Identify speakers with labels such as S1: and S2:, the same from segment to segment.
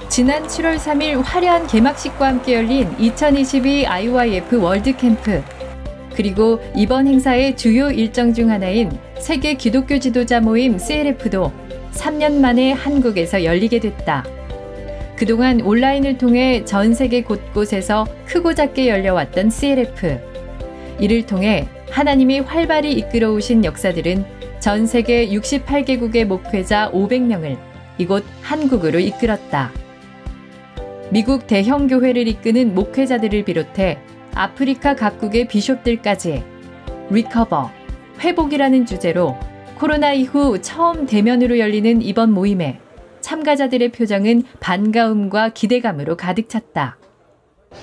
S1: 지난 7월 3일 화려한 개막식과 함께 열린 2022 IYF 월드캠프. 그리고 이번 행사의 주요 일정 중 하나인 세계 기독교 지도자 모임 CLF도 3년 만에 한국에서 열리게 됐다. 그동안 온라인을 통해 전 세계 곳곳에서 크고 작게 열려왔던 CLF. 이를 통해 하나님이 활발히 이끌어 오신 역사들은 전 세계 68개국의 목회자 500명을 이곳 한국으로 이끌었다. 미국 대형 교회를 이끄는 목회자들을 비롯해 아프리카 각국의 비숍들까지 리커버, 회복이라는 주제로 코로나 이후 처음 대면으로 열리는 이번 모임에 참가자들의 표정은 반가움과 기대감으로 가득 찼다.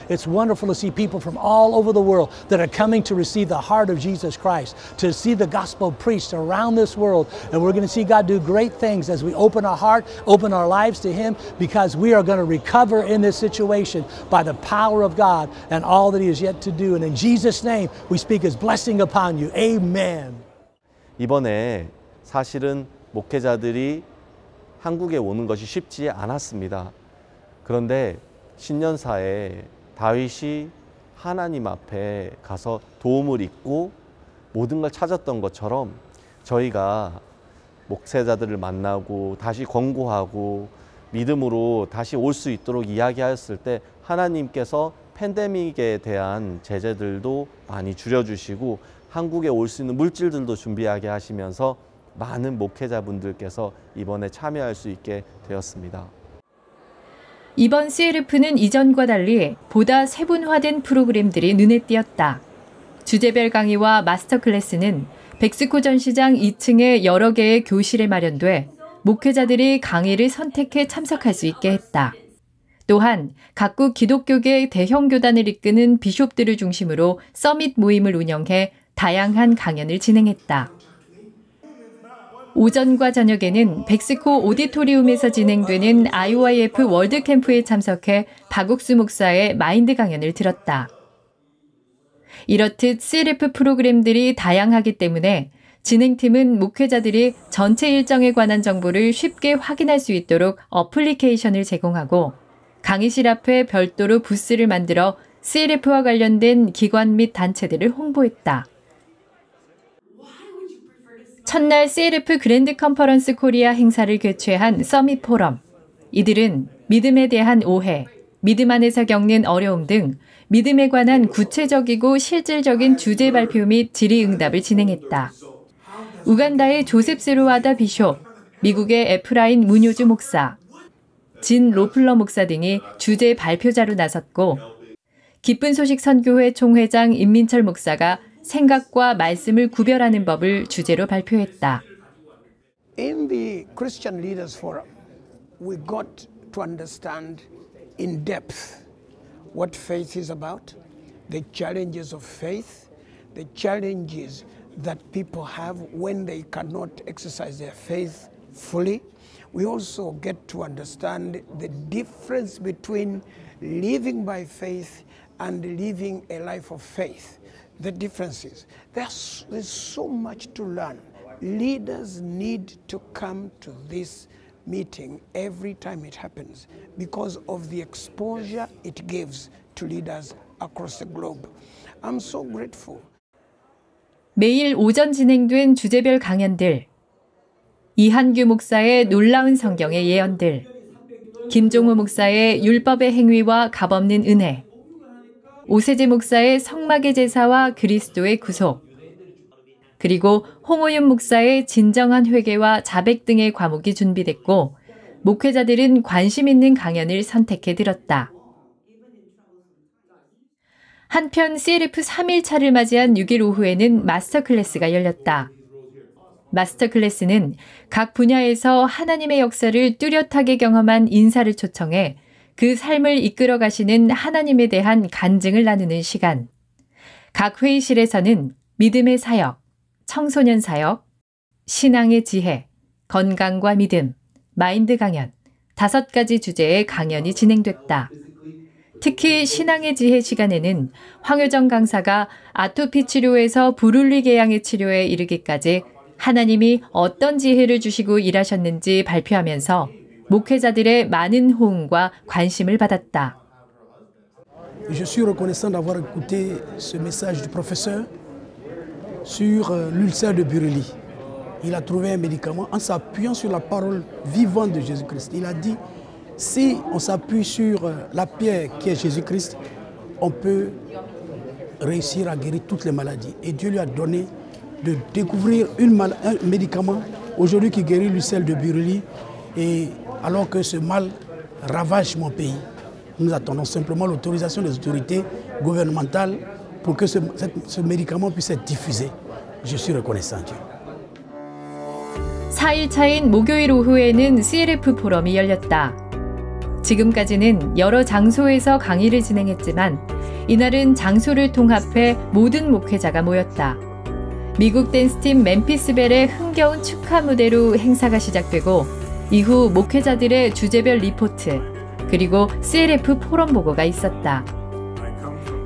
S2: It's wonderful to see people from all over the world that are coming to receive the heart of Jesus Christ, to see the gospel preached around this world. And we're going to see God do great things as we open our heart, open our lives to Him, because we are going to recover in this situation by the power of God and all that He has yet to do. And in Jesus' name, we speak His blessing upon you. Amen.
S3: 이번에 사실은 목회자들이 한국에 오는 것이 쉽지 않았습니다. 그런데 신년사에 다윗이 하나님 앞에 가서 도움을 잊고 모든 걸 찾았던 것처럼 저희가 목회자들을 만나고 다시 권고하고 믿음으로 다시 올 수 있도록 이야기하였을 때 하나님께서 팬데믹에 대한 제재들도 많이 줄여주시고 한국에 올 수 있는 물질들도 준비하게 하시면서 많은 목회자분들께서 이번에 참여할 수 있게 되었습니다.
S1: 이번 CLF는 이전과 달리 보다 세분화된 프로그램들이 눈에 띄었다. 주제별 강의와 마스터 클래스는 백스코 전시장 2층에 여러 개의 교실에 마련돼 목회자들이 강의를 선택해 참석할 수 있게 했다. 또한 각국 기독교계 대형 교단을 이끄는 비숍들을 중심으로 서밋 모임을 운영해 다양한 강연을 진행했다. 오전과 저녁에는 백스코 오디토리움에서 진행되는 IYF 월드캠프에 참석해 박옥수 목사의 마인드 강연을 들었다. 이렇듯 CLF 프로그램들이 다양하기 때문에 진행팀은 목회자들이 전체 일정에 관한 정보를 쉽게 확인할 수 있도록 어플리케이션을 제공하고 강의실 앞에 별도로 부스를 만들어 CLF와 관련된 기관 및 단체들을 홍보했다. 첫날 CLF 그랜드 컨퍼런스 코리아 행사를 개최한 서밋 포럼. 이들은 믿음에 대한 오해, 믿음 안에서 겪는 어려움 등 믿음에 관한 구체적이고 실질적인 주제 발표 및 질의응답을 진행했다. 우간다의 조셉 세루와다 비숍, 미국의 에프라인 무뇨즈 목사, 진 로플러 목사 등이 주제 발표자로 나섰고 기쁜 소식 선교회 총회장 임민철 목사가 생각과 말씀을 구별하는 법을 주제로 발표했다.
S4: In the Christian Leaders Forum, we got to understand in depth what faith is about, the challenges of faith, the challenges that people have when they cannot exercise their faith fully. We also get to understand the difference between living by faith and living a life of faith. The differences. There's so much to learn. Leaders need to come to this meeting every time it happens because of the exposure it gives to leaders across the globe. I'm so grateful.
S1: 매일 오전 진행된 주제별 강연들, 이한규 목사의 놀라운 성경의 예언들, 김종우 목사의 율법의 행위와 값없는 은혜, 오세재 목사의 성막의 제사와 그리스도의 구속, 그리고 홍오윤 목사의 진정한 회개와 자백 등의 과목이 준비됐고 목회자들은 관심 있는 강연을 선택해 들었다. 한편 CLF 3일차를 맞이한 6일 오후에는 마스터 클래스가 열렸다. 마스터 클래스는 각 분야에서 하나님의 역사를 뚜렷하게 경험한 인사를 초청해 그 삶을 이끌어 가시는 하나님에 대한 간증을 나누는 시간. 각 회의실에서는 믿음의 사역, 청소년 사역, 신앙의 지혜, 건강과 믿음, 마인드 강연, 5가지 주제의 강연이 진행됐다. 특히 신앙의 지혜 시간에는 황효정 강사가 아토피 치료에서 불윤리 계양의 치료에 이르기까지 하나님이 어떤 지혜를 주시고 일하셨는지 발표하면서 목회자들의 많은 호응과 관심을 받았다.
S4: Je suis reconnaissant d'avoir écouté ce message du professeur sur l'ulcère de Bureli. Il a trouvé un médicament en s'appuyant sur la parole vivante de Jésus-Christ. Il a dit, si on s'appuie sur la pierre qui est Jésus-Christ, on peut réussir à guérir toutes les maladies. Et Dieu lui a donné de découvrir un médicament aujourd'hui qui guérit l'ulcère de Bureli, et alors que ce mal ravage mon pays. Nous attendons simplement l'autorisation des autorités gouvernementales pour que ce médicament puisse être diffusé. Je suis reconnaissant, Dieu.
S1: 4일차인 목요일 오후에는 CLF 포럼이 열렸다. 지금까지는 여러 장소에서 강의를 진행했지만 이날은 장소를 통합해 모든 목회자가 모였다. 미국 댄스팀 멤피스벨의 흥겨운 축하 무대로 행사가 시작되고 이후 목회자들의 주제별 리포트, 그리고 CLF 포럼 보고가 있었다.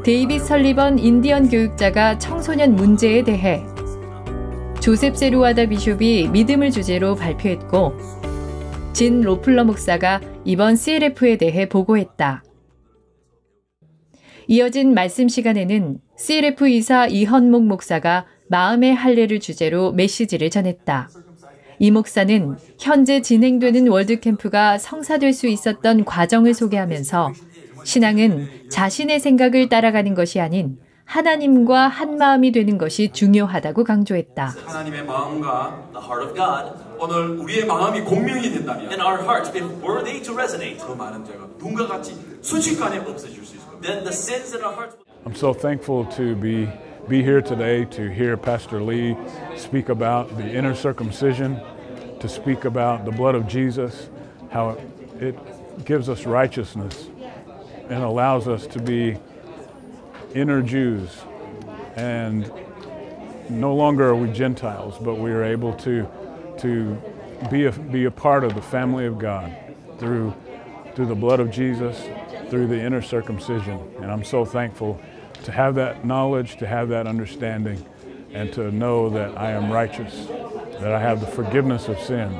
S1: 데이빗 설리번 인디언 교육자가 청소년 문제에 대해, 조셉 세루와다 비숍이 믿음을 주제로 발표했고 진 로플러 목사가 이번 CLF에 대해 보고했다. 이어진 말씀 시간에는 CLF 이사 이헌목 목사가 마음의 할례를 주제로 메시지를 전했다. 이 목사는 현재 진행되는 월드캠프가 성사될 수 있었던 과정을 소개하면서 신앙은 자신의 생각을 따라가는 것이 아닌 하나님과 한 마음이 되는 것이 중요하다고 강조했다.
S5: 하나님의 마음과 the heart of God, 오늘 우리의 마음이 공명이 된다면
S6: and our hearts, if were they to resonate,
S5: 그 많은 죄가 눈과 같이 순식간에 없어질 수 있을 겁니다.
S6: then the sins in our hearts.
S7: I'm so thankful to be here today to hear Pastor Lee speak about the inner circumcision, to speak about the blood of Jesus, how it gives us righteousness and allows us to be inner Jews, and no longer are we Gentiles, but we are able to be a part of the family of God through the blood of Jesus, through the inner circumcision. And I'm so thankful to have that knowledge, to have that understanding, and to know that I am righteous, that I have the forgiveness of sins.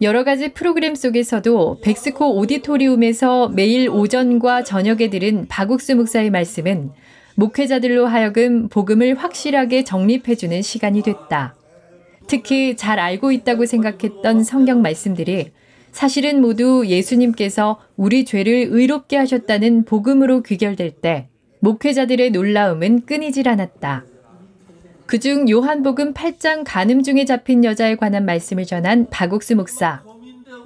S1: 여러 가지 프로그램 속에서도 백스코 오디토리움에서 매일 오전과 저녁에 들은 박욱수 목사의 말씀은 목회자들로 하여금 복음을 확실하게 정립해주는 시간이 됐다. 특히 잘 알고 있다고 생각했던 성경 말씀들이 사실은 모두 예수님께서 우리 죄를 의롭게 하셨다는 복음으로 귀결될 때 목회자들의 놀라움은 끊이질 않았다. 그중 요한복음 8장 간음 중에 잡힌 여자에 관한 말씀을 전한 박옥수 목사.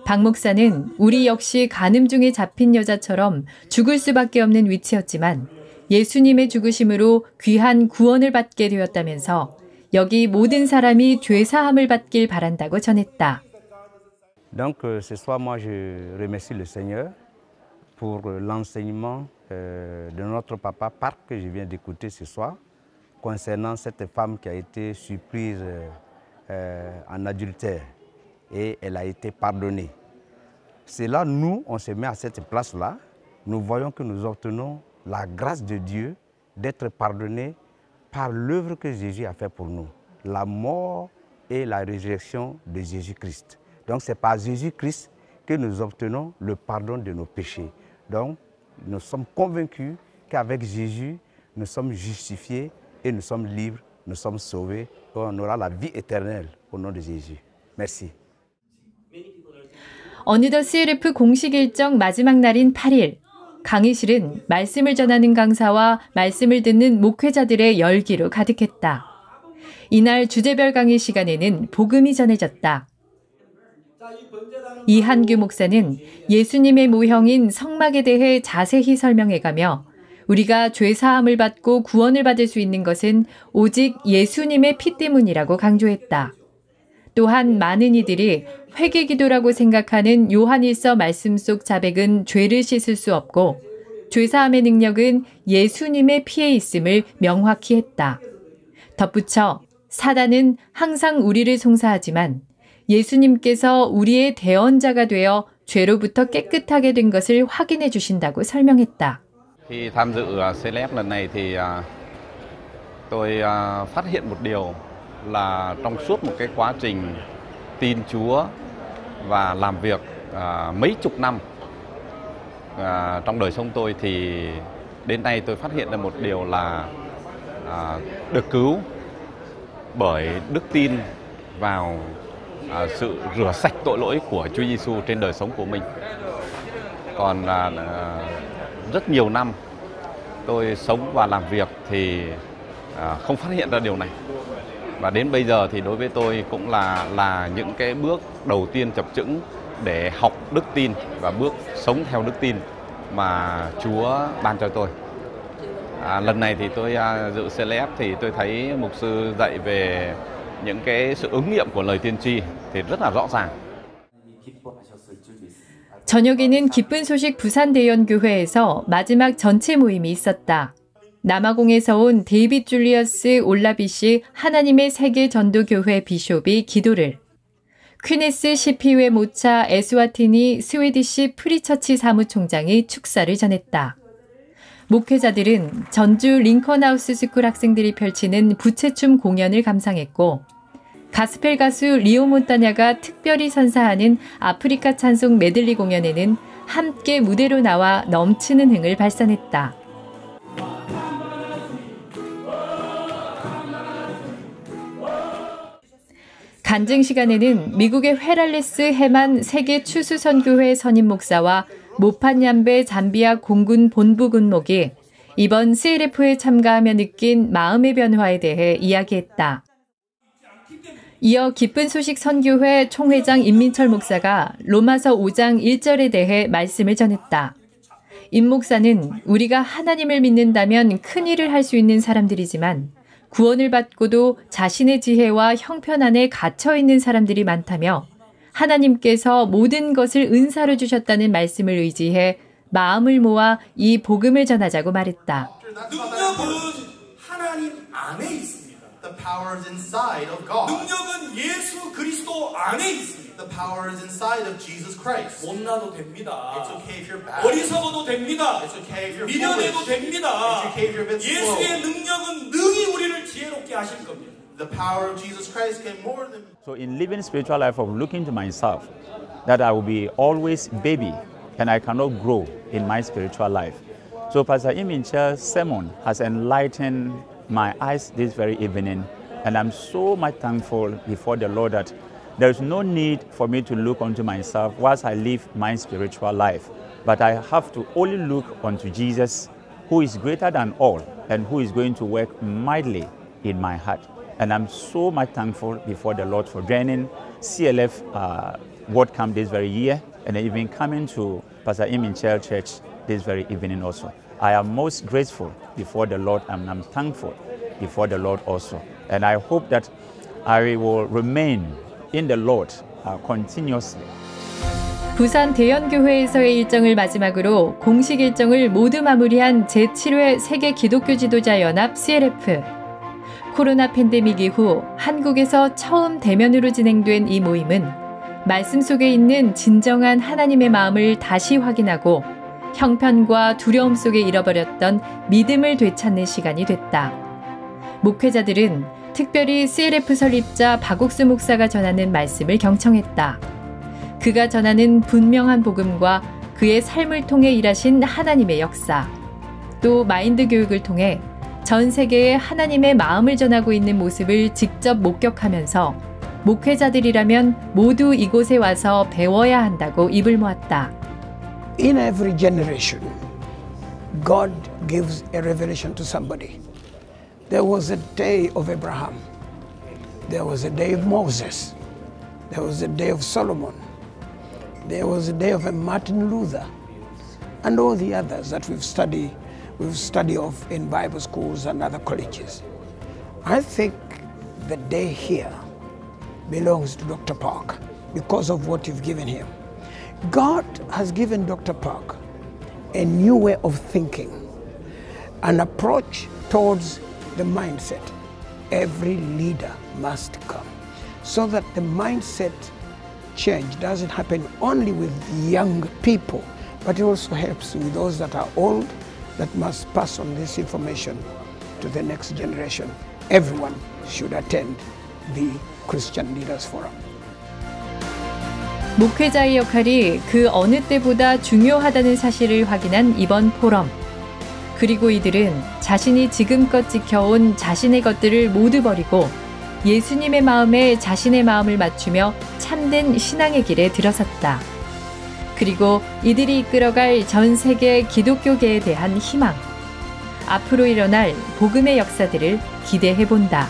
S1: 박 목사는 우리 역시 간음 중에 잡힌 여자처럼 죽을 수밖에 없는 위치였지만 예수님의 죽으심으로 귀한 구원을 받게 되었다면서 여기 모든 사람이 죄사함을 받길 바란다고 전했다.
S8: Donc ce soir moi je remercie le Seigneur pour l'enseignement de notre papa Park que je viens d'écouter ce soir. Concernant cette femme qui a été surprise en adultère et elle a été pardonnée. C'est là, nous, on se met à cette place-là, nous voyons que nous obtenons la grâce de Dieu d'être pardonnés par l'œuvre que Jésus a fait pour nous, la mort et la résurrection de Jésus-Christ. Donc c'est par Jésus-Christ que nous obtenons le pardon de nos péchés. Donc nous sommes convaincus qu'avec Jésus, nous sommes justifiés et nous sommes libres, nous sommes sauvés, et on aura la vie éternelle au nom de Jésus. Merci.
S1: 어느덧 CLF 공식 일정 마지막 날인 8일, 강의실은 말씀을 전하는 강사와 말씀을 듣는 목회자들의 열기로 가득했다. 이날 주제별 강의 시간에는 복음이 전해졌다. 이한규 목사는 예수님의 모형인 성막에 대해 자세히 설명해가며 우리가 죄사함을 받고 구원을 받을 수 있는 것은 오직 예수님의 피 때문이라고 강조했다. 또한 많은 이들이 회개기도라고 생각하는 요한일서 말씀 속 자백은 죄를 씻을 수 없고 죄사함의 능력은 예수님의 피에 있음을 명확히 했다. 덧붙여 사단은 항상 우리를 송사하지만 예수님께서 우리의 대언자가 되어 죄로부터 깨끗하게 된 것을 확인해 주신다고 설명했다.
S9: Khi tham dự CLF lần này thì tôi phát hiện một điều là trong suốt một cái quá trình tin Chúa và làm việc mấy chục năm trong đời sống tôi, thì đến nay tôi phát hiện ra một điều là được cứu bởi đức tin vào sự rửa sạch tội lỗi của Chúa Giêsu trên đời sống của mình. Còn rất nhiều năm tôi sống và làm việc thì không phát hiện ra điều này. Và đến bây giờ thì đối với tôi cũng là những cái bước đầu tiên chập chững để học đức tin và bước sống theo đức tin mà Chúa ban cho tôi. Lần này thì tôi dự CLF thì tôi thấy mục sư dạy về những cái sự ứng nghiệm của lời tiên tri thì rất là rõ ràng.
S1: 저녁에는 기쁜 소식 부산대연교회에서 마지막 전체 모임이 있었다. 남아공에서 온 데이빗 줄리어스 올라빗이 하나님의 세계 전도교회 비숍이 기도를, 퀴네스 CP회 모차 에스와티니 스웨디시 프리처치 사무총장이 축사를 전했다. 목회자들은 전주 링컨하우스 스쿨 학생들이 펼치는 부채춤 공연을 감상했고, 가스펠 가수 리오 몬타냐가 특별히 선사하는 아프리카 찬송 메들리 공연에는 함께 무대로 나와 넘치는 흥을 발산했다. 간증 시간에는 미국의 헤랄레스 해만 세계 추수선교회 선임 목사와 모판얌베 잠비아 공군 본부 군목이 이번 CLF에 참가하며 느낀 마음의 변화에 대해 이야기했다. 이어 기쁜 소식 선교회 총회장 임민철 목사가 로마서 5장 1절에 대해 말씀을 전했다. 임 목사는 우리가 하나님을 믿는다면 큰 일을 할 수 있는 사람들이지만 구원을 받고도 자신의 지혜와 형편 안에 갇혀 있는 사람들이 많다며 하나님께서 모든 것을 은사로 주셨다는 말씀을 의지해 마음을 모아 이 복음을 전하자고 말했다.
S10: 능력은 하나님 안에 있습니다.
S11: The power is inside of God.
S10: 능력은 예수 그리스도 안에 있습니다.
S11: The power is inside of Jesus Christ.
S10: 못나도 됩니다.
S11: It's okay if you're bad.
S10: 어리석어도 됩니다.
S11: It's okay if you're
S10: 미련해도
S11: foolish.
S10: 됩니다.
S11: It's okay if you're a bit slow.
S10: 예수의 능력은 능히 우리를 지혜롭게 하실 겁니다.
S11: The power of Jesus Christ can more than.
S12: So in living spiritual life of looking to myself, that I will be always baby and I cannot grow in my spiritual life. So Pastor Imincha's sermon has enlightened my eyes this very evening, and I'm so much thankful before the Lord that there is no need for me to look unto myself whilst I live my spiritual life, but I have to only look unto Jesus, who is greater than all and who is going to work mightily in my heart. And I'm so much thankful before the Lord for joining CLF World Camp this very year, and even coming to Pastor Iminchel Church this very evening also. I am most grateful before the Lord, and I'm thankful before the Lord also. And I hope that I will remain in the Lord continuously.
S1: 부산 대연교회에서의 일정을 마지막으로 공식 일정을 모두 마무리한 제7회 세계 기독교 지도자 연합 CLF. 코로나 팬데믹 이후 한국에서 처음 대면으로 진행된 이 모임은 말씀 속에 있는 진정한 하나님의 마음을 다시 확인하고 형편과 두려움 속에 잃어버렸던 믿음을 되찾는 시간이 됐다. 목회자들은 특별히 CLF 설립자 박옥수 목사가 전하는 말씀을 경청했다. 그가 전하는 분명한 복음과 그의 삶을 통해 일하신 하나님의 역사, 또 마인드 교육을 통해 전 세계에 하나님의 마음을 전하고 있는 모습을 직접 목격하면서 목회자들이라면 모두 이곳에 와서 배워야 한다고 입을 모았다.
S4: In every generation, God gives a revelation to somebody. There was a day of Abraham. There was a day of Moses. There was a day of Solomon. There was a day of Martin Luther. And all the others that we've studied of in Bible schools and other colleges. I think the day here belongs to Dr. Park because of what you've given him. God has given Dr. Park a new way of thinking, an approach towards the mindset. Every leader must come so that the mindset change doesn't happen only with young people, but it also helps with those that are old that must pass on this information to the next generation. Everyone should attend the Christian Leaders Forum.
S1: 목회자의 역할이 그 어느 때보다 중요하다는 사실을 확인한 이번 포럼. 그리고 이들은 자신이 지금껏 지켜온 자신의 것들을 모두 버리고 예수님의 마음에 자신의 마음을 맞추며 참된 신앙의 길에 들어섰다. 그리고 이들이 이끌어갈 전 세계 기독교계에 대한 희망. 앞으로 일어날 복음의 역사들을 기대해 본다.